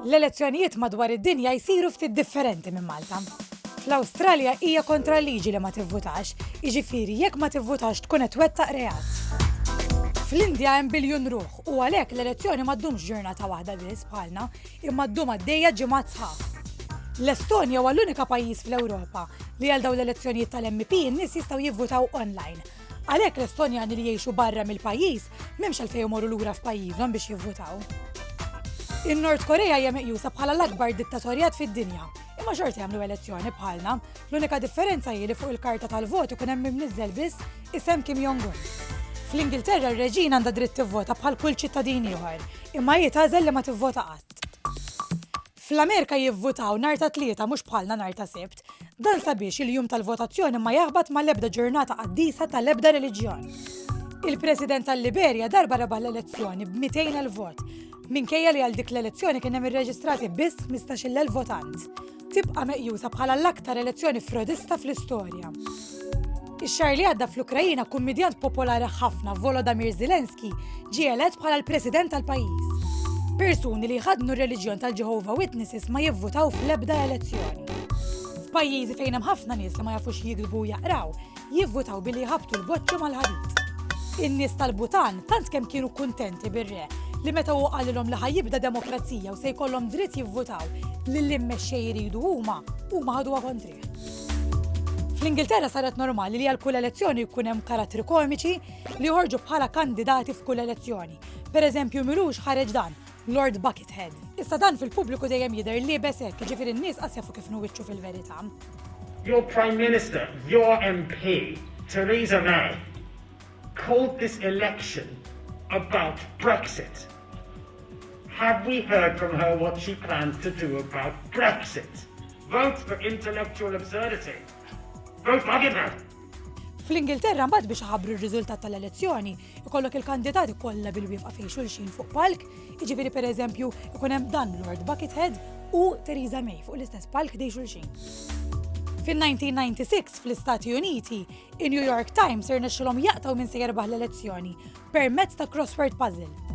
L-elezzjonijiet madwar id-dinja jsiru ftit differenti minn Malta. Fl-Awstralja hija kontra liġi li ma tivvutax, jiġifieri jekk ma tivvutax tkun qed twettaq reat. Fl-Indja hemm biljun ruħ u għalhekk l-elezzjoni ma ddumx ġurnata waħda biss bħalna, imma ddum għaddejja ġimgħat sħaħ. L-Estonja huwa l-unika pajjiż fl-Ewropa li għal dawn l-elezzjonijiet tal-MP n-nies jistgħu jivvutaw online. Għalhekk l-Estonjani li jgħixu barra mill-pajjiż m'hemmx għalfejn imorru lura f'pajjiżhom biex jivvutaw. In-Nord Korea hija meqjusa bħala l-akbar dittatorjat fid-dinja, imma xorta jagħmlu elezzjoni bħalna. L-unika differenza hi li fuq il-karta tal-vot ikun hemm imniżżel biss isem Kim Jong-un. Fl-Ingilterra r-reġin għandha dritt tivvota bħal kull ċittadin ieħor, imma hi tagħżel li ma tivvota qatt. Fl-Amerika jivvutaw nhar ta' Tlieta mhux bħalna nhar ta' Sibt, dan sabiex il-jum tal-votazzjoni ma jaħbad mal-ebda ġurnata qaddisa tal-ebda reliġjon. Il-President tal-Liberja darba rebaħ l-elezzjoni b'200,000 vot, minkejja li għal dik l-elezzjoni kien hemm irreġistrati biss 15,000 votant. Tibqa' meqjusa bħala l-aktar elezzjoni frodista fl-istorja. Ix-xahar li għadda fl-Ukrajina kummedjant popolari ħafna Volodymyr Zelensky ġie elett bħala l-President tal-pajjiż. Persuni li ħadnu r-reliġjon tal-Jehovah Witnesses ma jivvutaw fl-ebda elezzjoni. F'pajjiżi fejn hemm ħafna nies li ma jafux jikdbu u jaqraw, jivvutaw billi jħabtu l-boċċu mal-ħadid. In-nies tal-Butan tant kemm kienu kuntenti bir-re li meta hu qalilhom li ħajjibda demokrazija u se jkollhom dritt jivvutaw li l-immexxej jridu huma ħaduha kontrih. Fl-Ingilterra saret normali li għal kull elezzjoni jkun hemm karattri komiċi li joħorġu bħala kandidati f'kull elezzjoni. Pereżempju Milux ħareġ dan, Lord Buckethead. Issa dan fil-pubbliku dejjem jidher li besek, ġifieri n-nies qas jafu kif nwiċċu fil-verità. Your Prime Minister, your MP, Theresa May, called this election about Brexit. Have we heard from her what she plans to do about Brexit? Vote for intellectual absurdity. Vote Buckethead. Fl-Ingilterra mbagħad biex ħabbru r-riżultat tal-elezzjoni, ikollok il-kandidati kollha bil-wifqa fejn xulxin fuq palk, jiġifieri pereżempju ikun hemm dan Lord Buckethead u Theresa May fuq l-istess palk dej xulxin. Fin-1996 fl-Istati Uniti, in-New York Times irnexxilhom jaqtaw min se jerbaħ l-elezzjoni permezz ta' crossword puzzle.